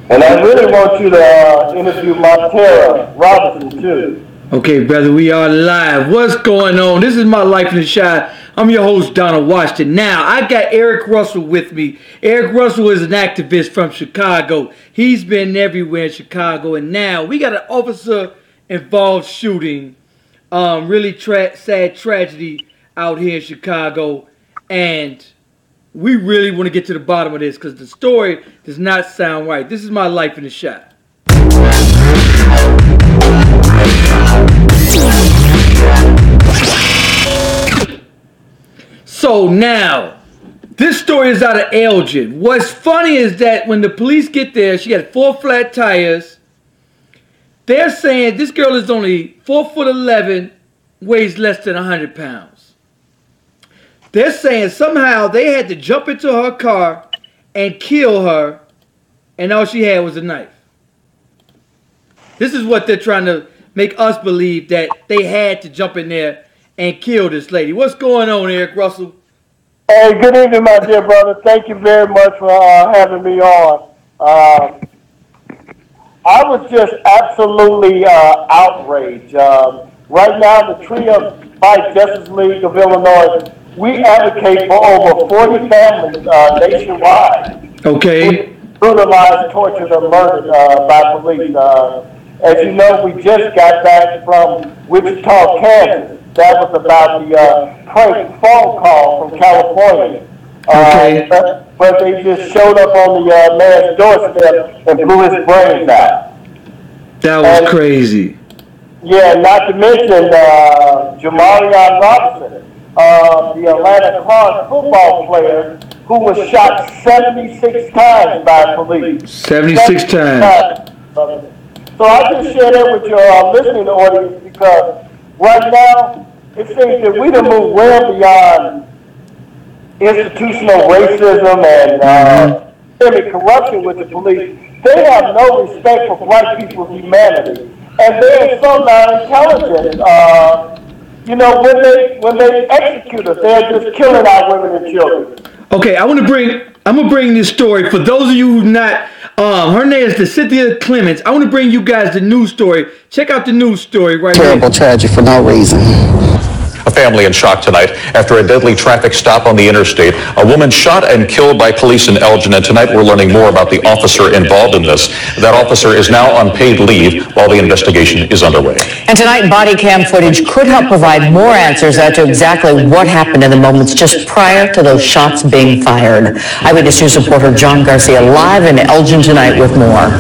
And I really want you to interview Montera Robinson, too. Okay, brother, we are live. What's going on? This is My Life in the Shot. I'm your host, Donald Washington. Now, I got Eric Russell with me. Eric Russell is an activist from Chicago. He's been everywhere in Chicago. And now, we got an officer-involved shooting. Really sad tragedy out here in Chicago. And we really want to get to the bottom of this because the story does not sound right. This is My Life in the Shot. So now, this story is out of Elgin. What's funny is that when the police get there, she had 4 flat tires. They're saying this girl is only 4'11", weighs less than 100 pounds. They're saying somehow they had to jump into her car and kill her, and all she had was a knife. This is what they're trying to make us believe, that they had to jump in there and kill this lady. What's going on, Eric Russell? Hey, good evening, my dear brother. Thank you very much for having me on. I was just absolutely outraged. Right now, the Trio Fight Justice League of Illinois, we advocate for over 40 families nationwide. Okay. Brutalized, tortured, or murdered by police. As you know, we just got back from Wichita, Kansas. That was about the prank phone call from California. Okay. But they just showed up on the man's doorstep and blew his brains out. That was crazy. Yeah, not to mention Jamarion Robinson, the Atlanta Cars football player who was shot 76 times by police. 76 times. So I just share that with your listening audience because right now, it seems that we done moved well beyond institutional racism and systemic corruption with the police. They have no respect for black people's humanity. And they're so non-intelligent. When they execute us, they're just killing our women and children. Okay, I'm gonna bring this story for those of you who not. Her name is Cynthia Clements. I want to bring you guys the news story. Check out the news story right here. Terrible tragedy for no reason. A family in shock tonight after a deadly traffic stop on the interstate. A woman shot and killed by police in Elgin, and tonight we're learning more about the officer involved in this. That officer is now on paid leave while the investigation is underway. And tonight, body cam footage could help provide more answers as to exactly what happened in the moments just prior to those shots being fired. Eyewitness News reporter John Garcia live in Elgin tonight with more.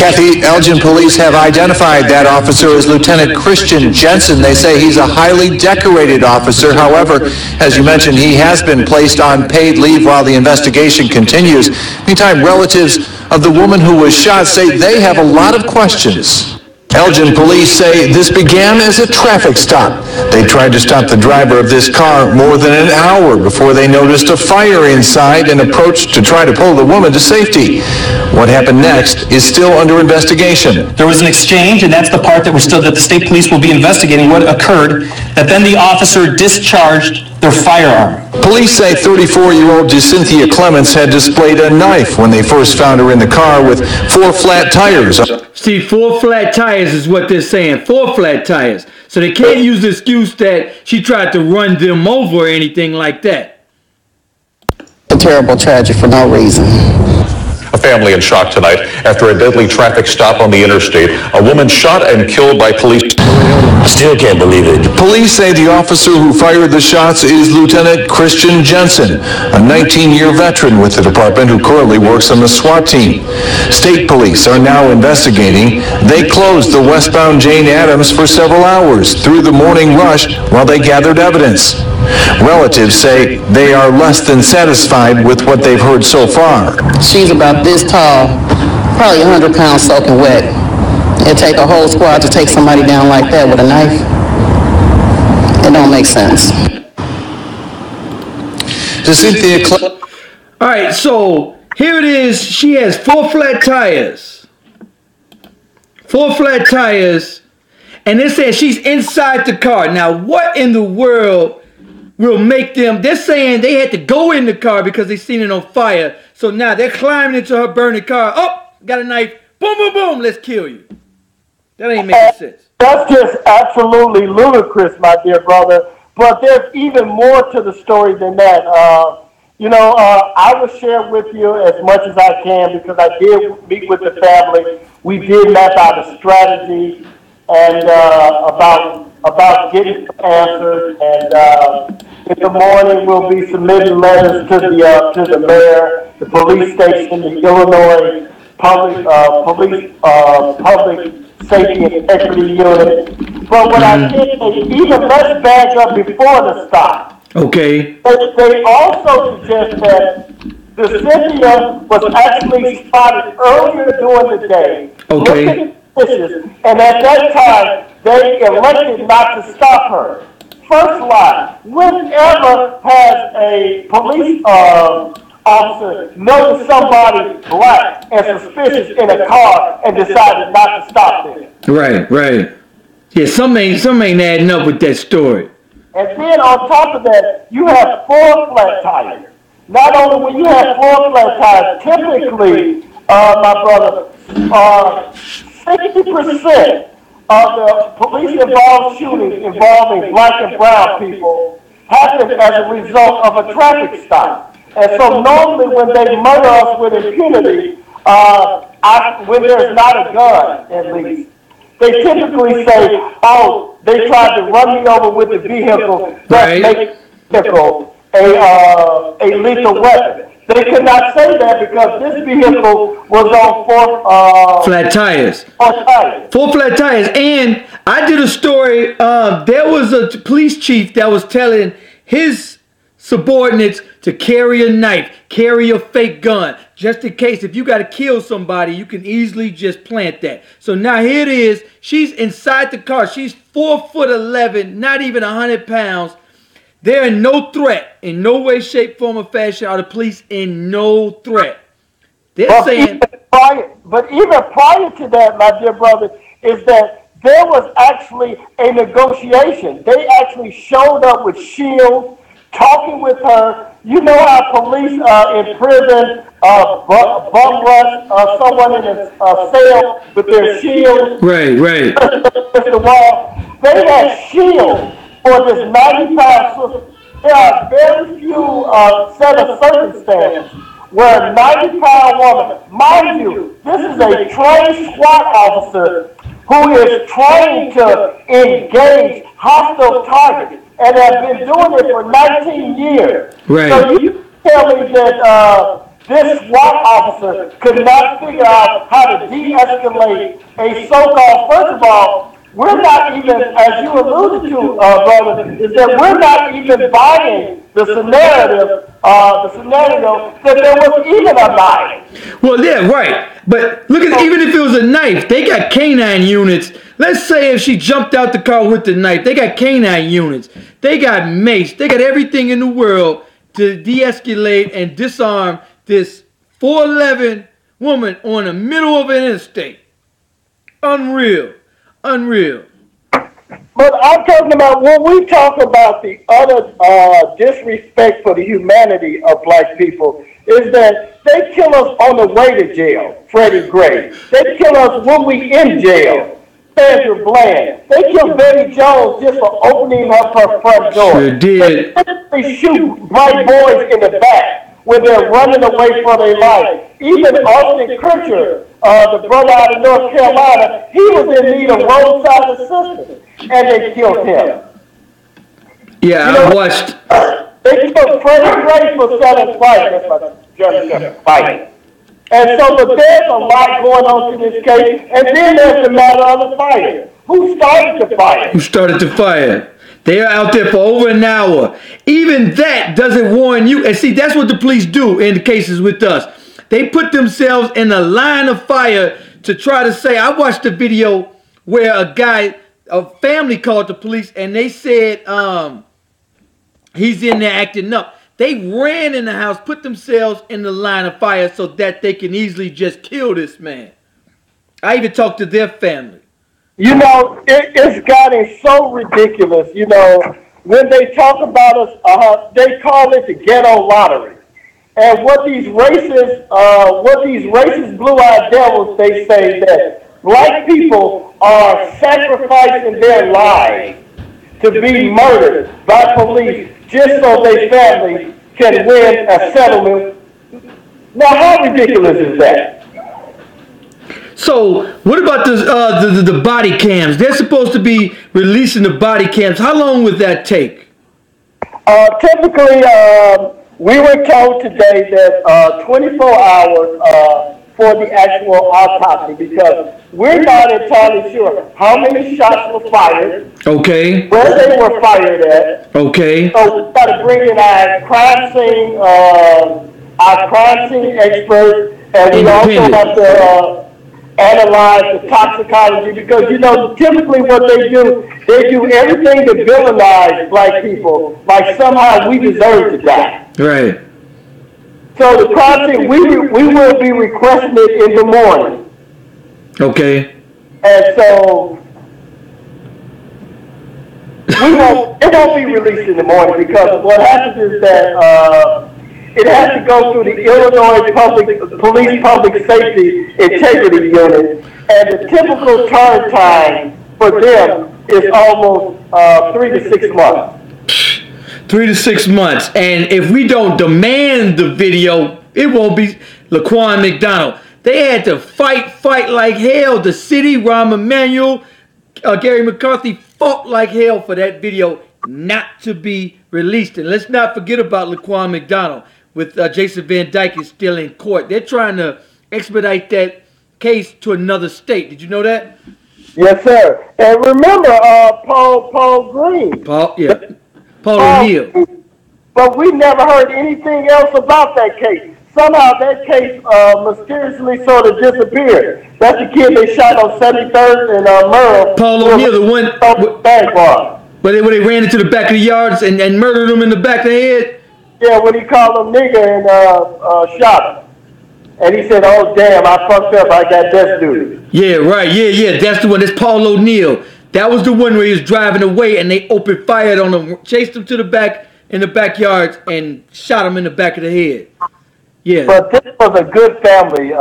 Kathy, Elgin Police have identified that officer as Lieutenant Christian Jensen. They say he's a highly decorated officer. However, as you mentioned, he has been placed on paid leave while the investigation continues. Meantime, relatives of the woman who was shot say they have a lot of questions. Elgin Police say this began as a traffic stop. They tried to stop the driver of this car more than an hour before they noticed a fire inside and approached to try to pull the woman to safety. What happened next is still under investigation. There was an exchange, and that's the part that the state police will be investigating what occurred, that then the officer discharged their firearm. Police say 34-year-old Cynthia Clements had displayed a knife when they first found her in the car with 4 flat tires. See, 4 flat tires is what they're saying. 4 flat tires. So they can't use the excuse that she tried to run them over or anything like that. A terrible tragedy for no reason. A family in shock tonight after a deadly traffic stop on the interstate. A woman shot and killed by police. Still can't believe it. Police say the officer who fired the shots is Lieutenant Christian Jensen, a 19-year veteran with the department who currently works on the SWAT team. State police are now investigating. They closed the westbound Jane Addams for several hours through the morning rush while they gathered evidence. Relatives say they are less than satisfied with what they've heard so far. She's about this tall, probably 100 pounds soaking wet. It'd take a whole squad to take somebody down like that with a knife. It don't make sense. All right, so here it is. She has 4 flat tires. 4 flat tires. And they say she's inside the car. Now, what in the world will make them, they're saying they had to go in the car because they seen it on fire. So now they're climbing into her burning car. Oh, got a knife. Boom, boom, boom. Let's kill you. That ain't making sense. That's just absolutely ludicrous, my dear brother. But there's even more to the story than that. I will share with you as much as I can because I did meet with the family. We did map out a strategy and about getting answers. And in the morning, we'll be submitting letters to the mayor, the police station, the Illinois Public Safety and Integrity Unit. But what I did is even let's back up before the stop. Okay. They also suggest that the Cynthia was actually spotted earlier during the day. Okay. And at that time, they elected not to stop her. First line, whenever has a police officer noticed somebody black and suspicious in a car and decided not to stop them? Right. Yeah, some ain't adding up with that story. And then on top of that, you have 4 flat tires. Not only when you have 4 flat tires, typically, my brother, 60% of the police-involved shootings involving black and brown people happen as a result of a traffic stop. And so normally when they murder us with impunity, when there's not a gun, at least, they typically say, oh, they tried to run me over with the vehicle, thus make the vehicle a lethal weapon. They could not say that because this vehicle was on 4 flat tires. 4 tires. 4 flat tires. And I did a story. There was a police chief that was telling his subordinates to carry a knife, carry a fake gun, just in case if you got to kill somebody, you can easily just plant that. So now here it is. She's inside the car. She's 4'11", not even 100 pounds. They're in no threat, in no way, shape, form, or fashion are the police in no threat. They're saying... But even prior to that, my dear brother, is that there was actually a negotiation. They actually showed up with shields, talking with her. You know how police in prison bum rush someone in a cell with their shields? Right. The wall. They had shields for this 90-pound sister. There are very few set of circumstances where a 90-pound woman, mind you, this is a trained SWAT officer who is trained to engage hostile targets and has been doing it for 19 years. Right. So you tell me that this SWAT officer could not figure out how to de-escalate a so-called, first of all, we're not even, as you alluded to, brother, is that we're not even buying the scenario that there was even a knife. Well, yeah, right. But look at, even if it was a knife, they got canine units. Let's say if she jumped out the car with the knife, they got canine units. They got mace. They got everything in the world to de-escalate and disarm this 4'11" woman on the middle of an interstate. Unreal. But I'm talking about, when we talk about the utter disrespect for the humanity of black people, is that they kill us on the way to jail, Freddie Gray. They kill us when we in jail, Sandra Bland. They killed Betty Jones just for opening up her front door. Sure did. They shoot white boys in the back when they're running away for their life. Even Austin Kutcher, the brother out of North Carolina, he was in need of roadside assistance, and they killed him. Yeah, I watched. They killed Freddie Gray for selling fight. That's my German fight. And so, but there's a lot going on in this case, and then there's the matter of the fire. Who started the fire? They're out there for over an hour. Even that doesn't warn you. And see, that's what the police do in the cases with us. They put themselves in a line of fire to try to say, I watched a video where a family called the police and they said he's in there acting up. They ran in the house, put themselves in the line of fire so that they can easily just kill this man. I even talked to their family. You know, it's gotten so ridiculous. You know, when they talk about us, they call it the ghetto lottery. And what these racist blue-eyed devils, they say that black people are sacrificing their lives to be murdered by police just so their family can win a settlement. Now, how ridiculous is that? So, what about the body cams? They're supposed to be releasing the body cams. How long would that take? Typically, we were told today that 24 hours for the actual autopsy, because we're not entirely sure how many shots were fired, okay, where they were fired at. Okay. So we got to bring in our crime scene experts, and we also have to analyze the toxicology, because typically what they do everything to villainize black people, like somehow we deserve to die. Right. So the crime scene, we will be requesting it in the morning. Okay. And so it won't be released in the morning, because what happens is that it has to go through the Illinois Police Public Safety Integrity Unit, and the typical turn time for them is almost 3 to 6 months. 3 to 6 months. And if we don't demand the video, it won't be Laquan McDonald. They had to fight like hell. The city, Rahm Emanuel, Gary McCarthy fought like hell for that video not to be released. And let's not forget about Laquan McDonald with Jason Van Dyke is still in court. They're trying to expedite that case to another state. Did you know that? Yes, sir. And remember, Paul Green. Paul O'Neill. But we never heard anything else about that case. Somehow that case mysteriously sort of disappeared. That's the kid they shot on 73rd and Merle. Paul O'Neill, the one where they ran into the back of the yards and murdered him in the back of the head. Yeah, when he called him nigger and shot him. And he said, "Oh, damn, I fucked up. I got death duty." Yeah, right. Yeah. That's the one. That's Paul O'Neill. That was the one where he was driving away and they opened fire on him, chased him to the back in the backyards and shot him in the back of the head. Yeah. But this was a good family.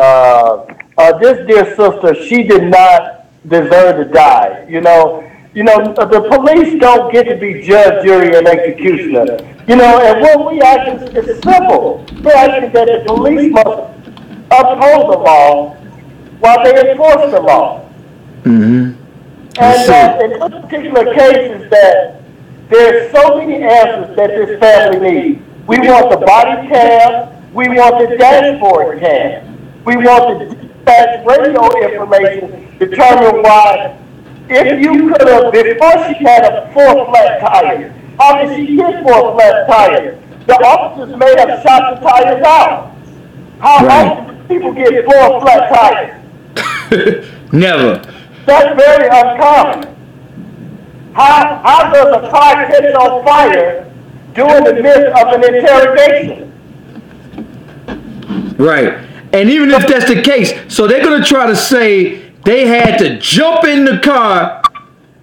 This dear sister, she did not deserve to die. The police don't get to be judge, jury, and executioner. And what we ask is simple. We're asking that the police must uphold the law while they enforce the law. Mm-hmm. And in this particular case is that there's so many answers that this family needs. We want the body cam. We want the dashboard cam. We want the dispatch radio information to determine why, if you could have, before she had a 4 flat tire, how did she get 4 flat tires? The officers may have shot the tires out. How often do people get 4 flat tires? Never. That's very uncommon. How does a car catch on fire during the midst of an interrogation? Right. And even if that's the case, so they're going to try to say they had to jump in the car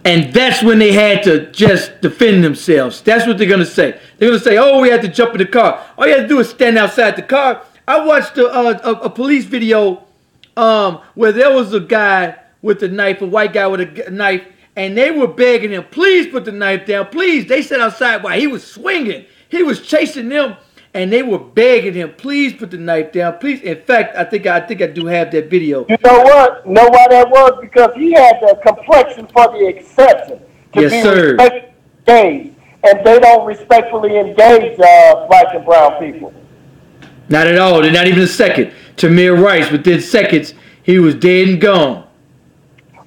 and that's when they had to just defend themselves. That's what they're going to say. They're going to say, oh, we had to jump in the car. All you had to do is stand outside the car. I watched a police video where there was a guy with a knife, a white guy with a knife, and they were begging him, please put the knife down, please. They sat outside while he was swinging. He was chasing them, and they were begging him, please put the knife down, please. In fact, I think I do have that video. You know what? Know why that was? Because he had the complexion for the exception to yes, be sir. engaged, and they don't respectfully engage black and brown people. Not at all. Not even a second. Tamir Rice, within seconds, he was dead and gone.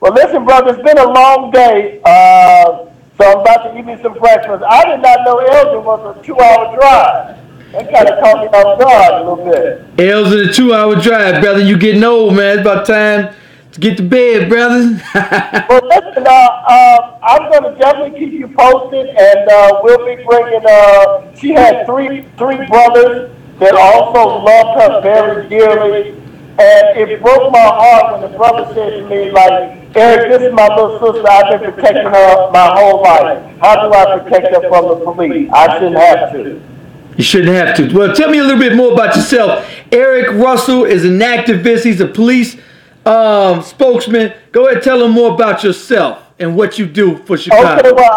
Well, listen, brother, it's been a long day, so I'm about to eat me some breakfast. I did not know Elgin was a 2-hour drive. That kind of caught me off guard a little bit. Elgin, a 2-hour drive, brother. You getting old, man. It's about time to get to bed, brother. Well, listen, I'm going to definitely keep you posted, and we'll be bringing, she had three brothers that also loved her very dearly. And it broke my heart when the brother said to me, like, Eric, this is my little sister. I've been protecting her my whole life. How do I protect her from the police? I shouldn't have to. You shouldn't have to. Well, tell me a little bit more about yourself. Eric Russell is an activist. He's a police spokesman. Go ahead and tell them more about yourself and what you do for Chicago. Okay, well,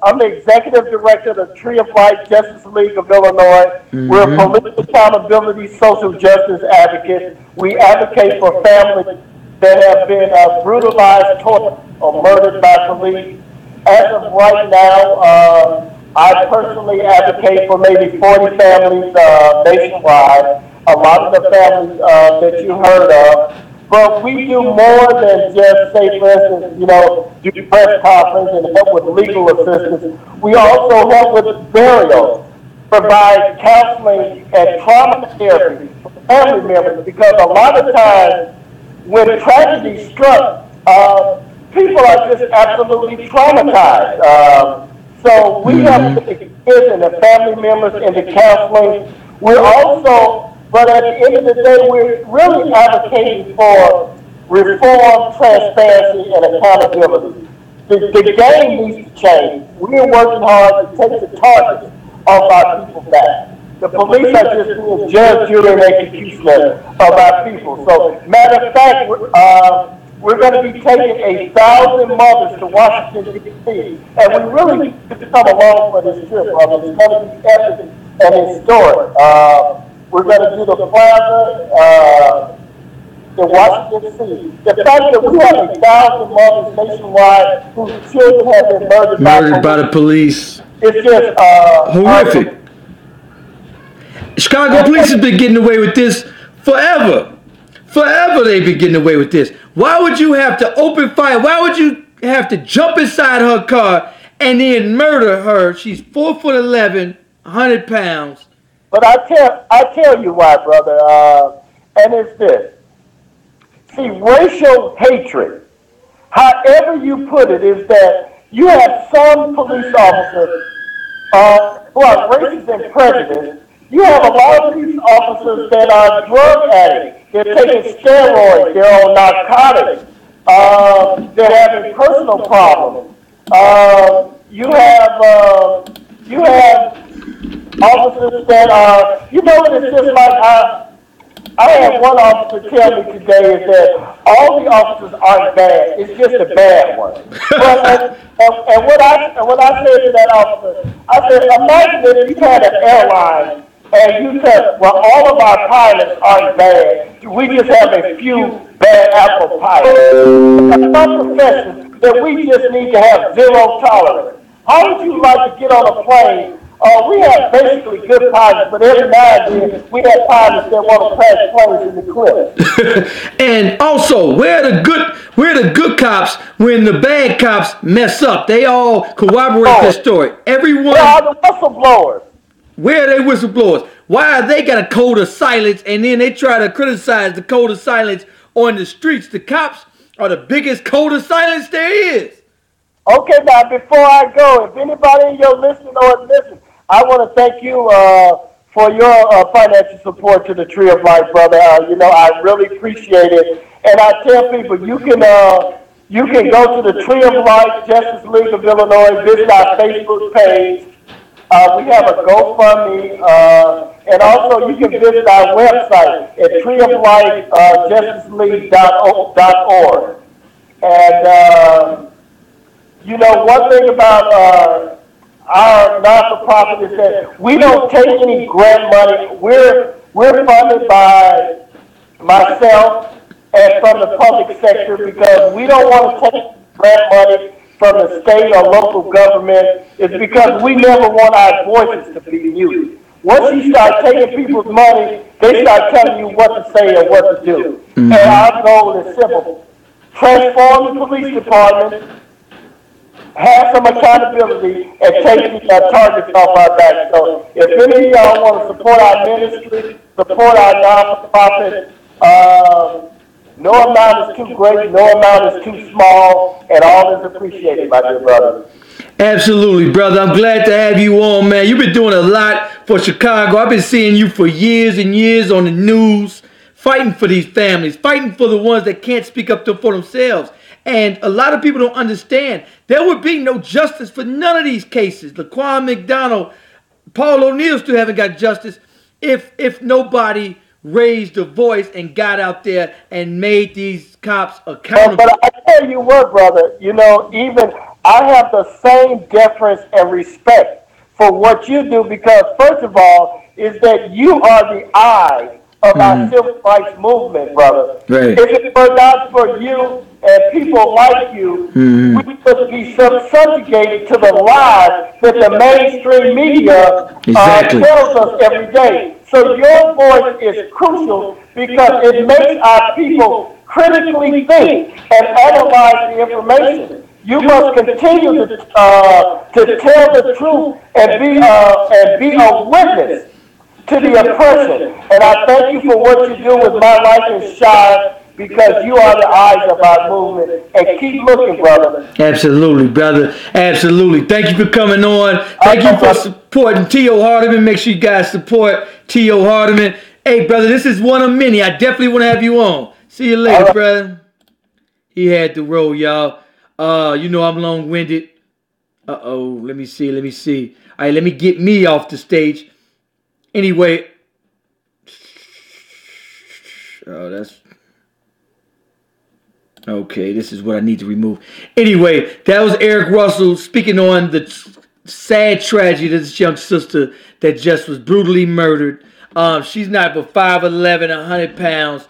I'm the executive director of the Tree of Life Justice League of Illinois. Mm-hmm. We're a police accountability social justice advocates. We advocate for families that have been brutalized, tortured, or murdered by police. As of right now, I personally advocate for maybe 40 families nationwide. A lot of the families that you heard of. But we do more than just, say, for instance, do press conference and help with legal assistance. We also help with burials, provide counseling and trauma therapy for family members, because a lot of times when tragedy struck, people are just absolutely traumatized. So we help the kids and the family members into counseling. We're also, but at the end of the day, we're really advocating for reform, transparency, and accountability. The game needs to change. We're working hard to take the targets off our people back. The police are just being judge, jury, and executioner of our people. So, matter of fact, we're going to be taking 1,000 mothers to Washington, D.C., and we really need to come along for this trip. It's going to be epic and historic. We're going to do the plaza in Washington, D.C. The fact that we have 1,000 mothers nationwide whose children have been murdered by the police. It's just horrific. Chicago police has been getting away with this forever. Forever they've been getting away with this. Why would you have to open fire? Why would you have to jump inside her car and then murder her? She's 4'11", 100 pounds. But I tell you why, brother, and it's this. See, racial hatred, however you put it, is that you have some police officers who are racist and prejudiced. You have a lot of police officers that are drug addicts. They're taking steroids. They're on narcotics. They're having personal problems. You have officers that are, it's just like I had one officer tell me today is that all the officers aren't bad. It's just the bad ones. and what I said to that officer, I said, imagine if you had an airline and you said, well, all of our pilots aren't bad. We just have a few bad apple pilots. It's our profession that we just need to have zero tolerance. How would you like to get on a plane? We have basically good pilots, but every now and then we have pilots that want to crash planes in the cliff. And also, where are the good cops when the bad cops mess up? They all corroborate this story. Everyone. Where are the whistleblowers? Where are they whistleblowers? Why are they got a code of silence and then they try to criticize the code of silence on the streets? The cops are the biggest code of silence there is. Okay, now before I go, if anybody in your listening or listen, I want to thank you for your financial support to the Tree of Life, brother. I really appreciate it. And I tell people, you can go to the Tree of Life Justice League of Illinois, visit our Facebook page. We have a GoFundMe, and also you can visit our website at treeoflifejusticeleague.org. And one thing about our not-for-profit is that we don't take any grant money. We're funded by myself and from the public sector because we don't want to take grant money from the state or local government. It's because we never want our voices to be muted. Once you start taking people's money, they start telling you what to say or what to do. Mm-hmm. And our goal is simple. Transform the police department, have some accountability, and take the targets off our back. So if any of y'all want to support our ministry, support our non-profit, no amount is too great, no amount is too small, and all is appreciated, my dear brother. Absolutely, brother. I'm glad to have you on, man. You've been doing a lot for Chicago. I've been seeing you for years and years on the news, fighting for these families, fighting for the ones that can't speak up for themselves. And a lot of people don't understand. There would be no justice for none of these cases. Laquan McDonald, Paul O'Neal still haven't got justice if nobody raised a voice and got out there and made these cops accountable. But I tell you what, brother, even I have the same deference and respect for what you do because, first of all, is that you are the eye of our civil rights movement, brother. Right. If it were not for you and people like you, we would be subjugated to the lies that the mainstream media tells us every day. So your voice is crucial because it makes our people critically think and analyze the information. You must continue to tell the truth and be a witness to the oppression. And I thank you for what you do with My Life is Shine because you are the eyes of our movement. And keep looking, brother. Absolutely, brother. Absolutely. Thank you for coming on. Thank you for supporting T.O. Hardiman. Make sure you guys support T.O. Hardiman. Hey, brother, this is one of many. I definitely want to have you on. See you later, brother. He had to roll, y'all. I'm long-winded. Uh-oh. Let me see. All right, let me get me off the stage. Anyway. Oh, that's... Okay, this is what I need to remove. Anyway, that was Eric Russell speaking on the sad tragedy of this young sister that just was brutally murdered. She's not but 5'11", 100 pounds.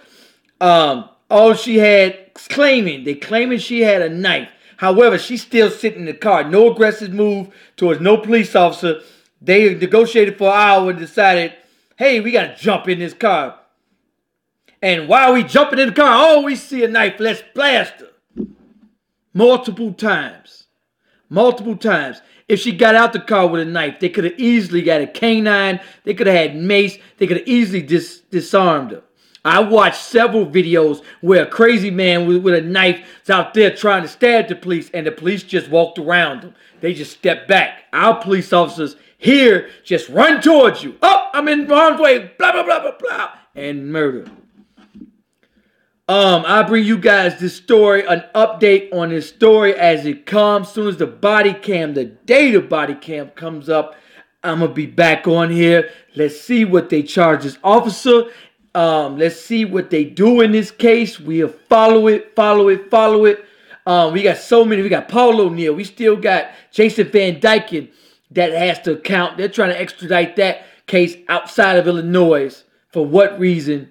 All she had, they claiming she had a knife. However, she's still sitting in the car. No aggressive move towards no police officer. They negotiated for an hour and decided, hey, we got to jump in this car. And while we jumping in the car, oh, we see a knife. Let's blast her. Multiple times. If she got out the car with a knife, they could have easily got a canine. They could have had mace. They could have easily disarmed her. I watched several videos where a crazy man with a knife is out there trying to stab the police, and the police just walked around them. They just stepped back. Our police officers here just run towards you. Oh, I'm in harm's way. Blah, blah, blah, blah, blah. And murder. I'll bring you guys this story, an update on this story as it comes. As soon as the day the body cam comes up, I'm going to be back on here. Let's see what they charge this officer. Let's see what they do in this case. We'll follow it. We got so many. We got Paul O'Neal. We still got Jason Van Dyken that has to account. They're trying to extradite that case outside of Illinois. For what reason?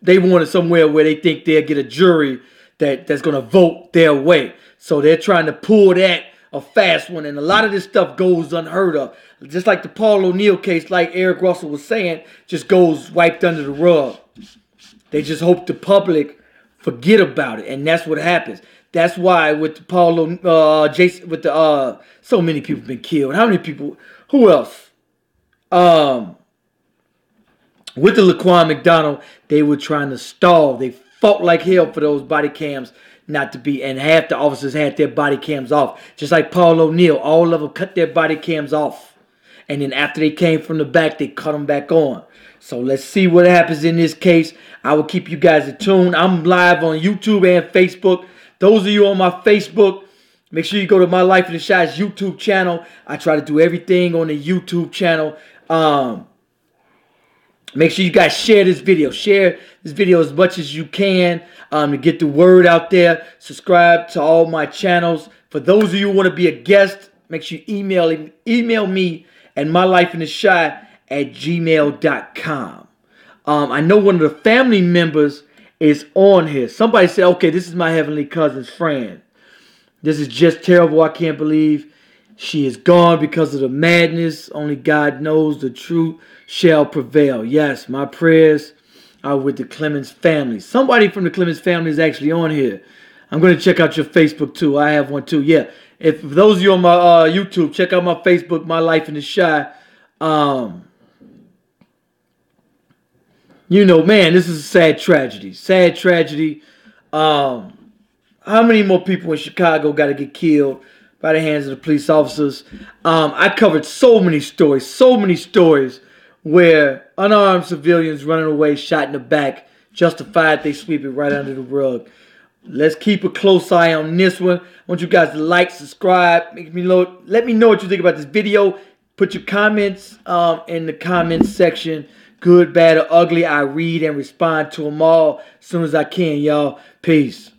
They want it somewhere where they think they'll get a jury that's going to vote their way. So they're trying to pull that a fast one. And a lot of this stuff goes unheard of. Just like the Paul O'Neal case, like Eric Russell was saying, just goes wiped under the rug. They just hope the public forget about it. And that's what happens. That's why with the Paul Jason, with the so many people been killed. How many people? Who else? With the Laquan McDonald, they were trying to stall. They fought like hell for those body cams not to be, and half the officers had their body cams off. Just like Paul O'Neal, all of them cut their body cams off. And then after they came from the back, they cut them back on. So let's see what happens in this case. I will keep you guys attuned. I'm live on YouTube and Facebook. Those of you on my Facebook, make sure you go to My Life in the Shot's YouTube channel. I try to do everything on the YouTube channel. Make sure you guys share this video. Share this video as much as you can to get the word out there. Subscribe to all my channels. For those of you who want to be a guest, make sure you email me at mylifeintheshot@gmail.com. I know one of the family members is on here. Somebody said, okay, this is my heavenly cousin's friend. This is just terrible. I can't believe she is gone because of the madness. Only God knows the truth shall prevail. Yes, my prayers are with the Clemens family. Somebody from the Clemens family is actually on here. I'm going to check out your Facebook too. I have one too. Yeah. If those of you on my YouTube, check out my Facebook, My Life in the Shy. Man, this is a sad tragedy. Sad tragedy. How many more people in Chicago got to get killed by the hands of the police officers? I covered so many stories where unarmed civilians running away, shot in the back, justified they sweep it right under the rug. Let's keep a close eye on this one. I want you guys to like, subscribe, let me know what you think about this video. Put your comments in the comments section. Good, bad, or ugly. I read and respond to them all as soon as I can, y'all. Peace.